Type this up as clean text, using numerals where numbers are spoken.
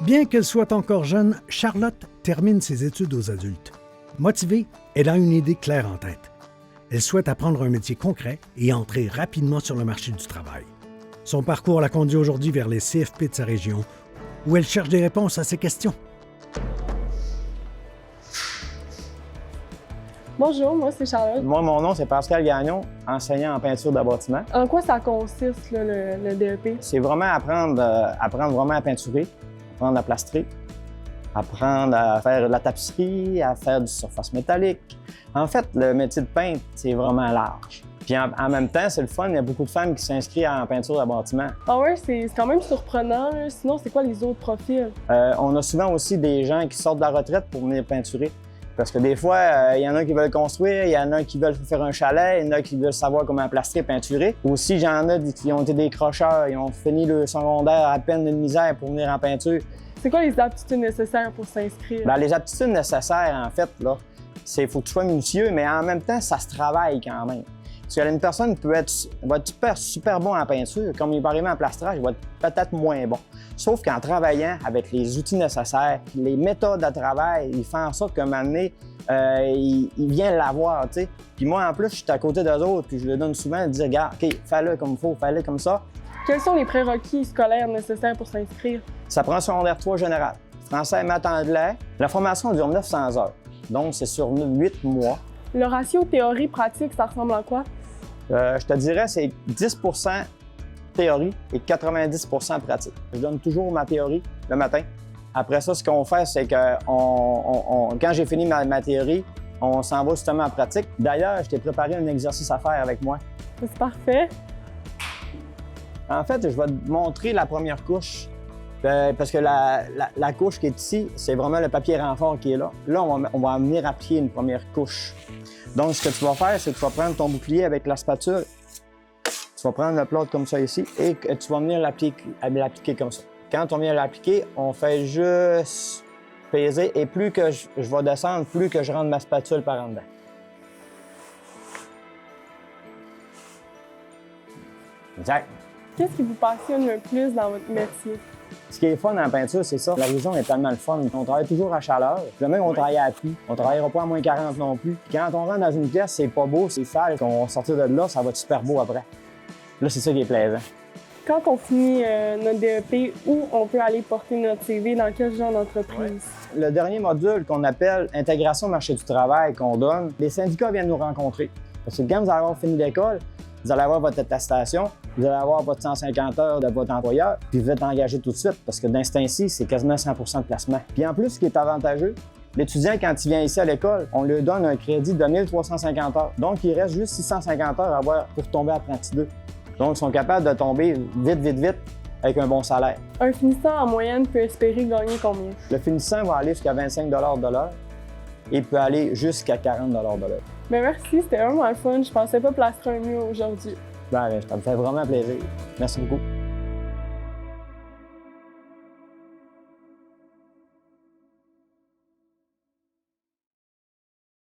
Bien qu'elle soit encore jeune, Charlotte termine ses études aux adultes. Motivée, elle a une idée claire en tête. Elle souhaite apprendre un métier concret et entrer rapidement sur le marché du travail. Son parcours la conduit aujourd'hui vers les CFP de sa région, où elle cherche des réponses à ses questions. Bonjour, moi c'est Charlotte. Moi, mon nom, c'est Pascal Gagnon, enseignant en peinture de bâtiment. En quoi ça consiste, là, le DEP? C'est vraiment apprendre vraiment à peinturer, apprendre à plastrer, apprendre à faire de la tapisserie, à faire du surface métallique. En fait, le métier de peintre, c'est vraiment large. Puis en même temps, c'est le fun, il y a beaucoup de femmes qui s'inscrivent en peinture de bâtiment. Ah ouais, c'est quand même surprenant, là. Sinon, c'est quoi les autres profils? On a souvent aussi des gens qui sortent de la retraite pour venir peinturer. Parce que des fois, il y en a qui veulent construire, il y en a qui veulent faire un chalet, il y en a qui veulent savoir comment plastrer et peinturer. Aussi, j'en ai qui ont été des crocheurs, ils ont fini le secondaire à peine de misère pour venir en peinture. C'est quoi les aptitudes nécessaires pour s'inscrire? Bien, les aptitudes nécessaires, en fait, là, c'est faut que tu sois minutieux, mais en même temps, ça se travaille quand même. Parce qu'une personne va être super bon en peinture, comme il va arriver en plastrage, il va être peut-être moins bon. Sauf qu'en travaillant avec les outils nécessaires, les méthodes de travail, il fait en sorte qu'à un moment donné, il vient l'avoir, tu sais. Puis moi, en plus, je suis à côté d'eux autres, puis je le donne souvent, je dis, regarde, OK, fais-le comme il faut, fais-le comme ça. Quels sont les prérequis scolaires nécessaires pour s'inscrire? Ça prend un secondaire 3 général. Français, maths, anglais. La formation dure 900 heures, donc c'est sur 8 mois. Le ratio théorie-pratique, ça ressemble à quoi? Je te dirais, c'est 10 théorie et 90 pratique. Je donne toujours ma théorie le matin. Après ça, ce qu'on fait, c'est que quand j'ai fini ma théorie, on s'en va justement en pratique. D'ailleurs, je t'ai préparé un exercice à faire avec moi. C'est parfait. En fait, je vais te montrer la première couche. Parce que la couche qui est ici, c'est vraiment le papier renfort qui est là. Là, on va venir appliquer une première couche. Donc, ce que tu vas faire, c'est que tu vas prendre ton bouclier avec la spatule. Tu vas prendre le plâtre comme ça ici et tu vas venir l'appliquer comme ça. Quand on vient l'appliquer, on fait juste peser et plus que je vais descendre, plus que je rentre ma spatule par en dedans. Exact. Qu'est-ce qui vous passionne le plus dans votre métier? Ce qui est fun en peinture, c'est ça. L'horizon est tellement le fun. On travaille toujours à chaleur. Jamais on travaille à pluie. On ne travaillera pas à moins 40 non plus. Puis quand on rentre dans une pièce, c'est pas beau, c'est sale. Quand on va sortir de là, ça va être super beau après. Là, c'est ça qui est plaisant. Quand on finit notre DEP, où on peut aller porter notre CV, dans quel genre d'entreprise? Le dernier module qu'on appelle intégration au marché du travail qu'on donne, les syndicats viennent nous rencontrer. Parce que quand vous allez avoir fini l'école, vous allez avoir votre attestation, vous allez avoir votre 150 heures de votre employeur, puis vous êtes engagé tout de suite, parce que d'instinct-ci, c'est quasiment 100 de placement. Puis en plus, ce qui est avantageux, l'étudiant, quand il vient ici à l'école, on lui donne un crédit de 1350 heures. Donc, il reste juste 650 heures à avoir pour tomber apprenti 2. Donc, ils sont capables de tomber vite avec un bon salaire. Un finissant en moyenne peut espérer gagner combien? Le finissant va aller jusqu'à 25 de l'heure et peut aller jusqu'à 40 de l'heure. Bien, merci, c'était vraiment le fun. Je pensais pas plastrer un mur aujourd'hui. Ben, ça me fait vraiment plaisir. Merci beaucoup.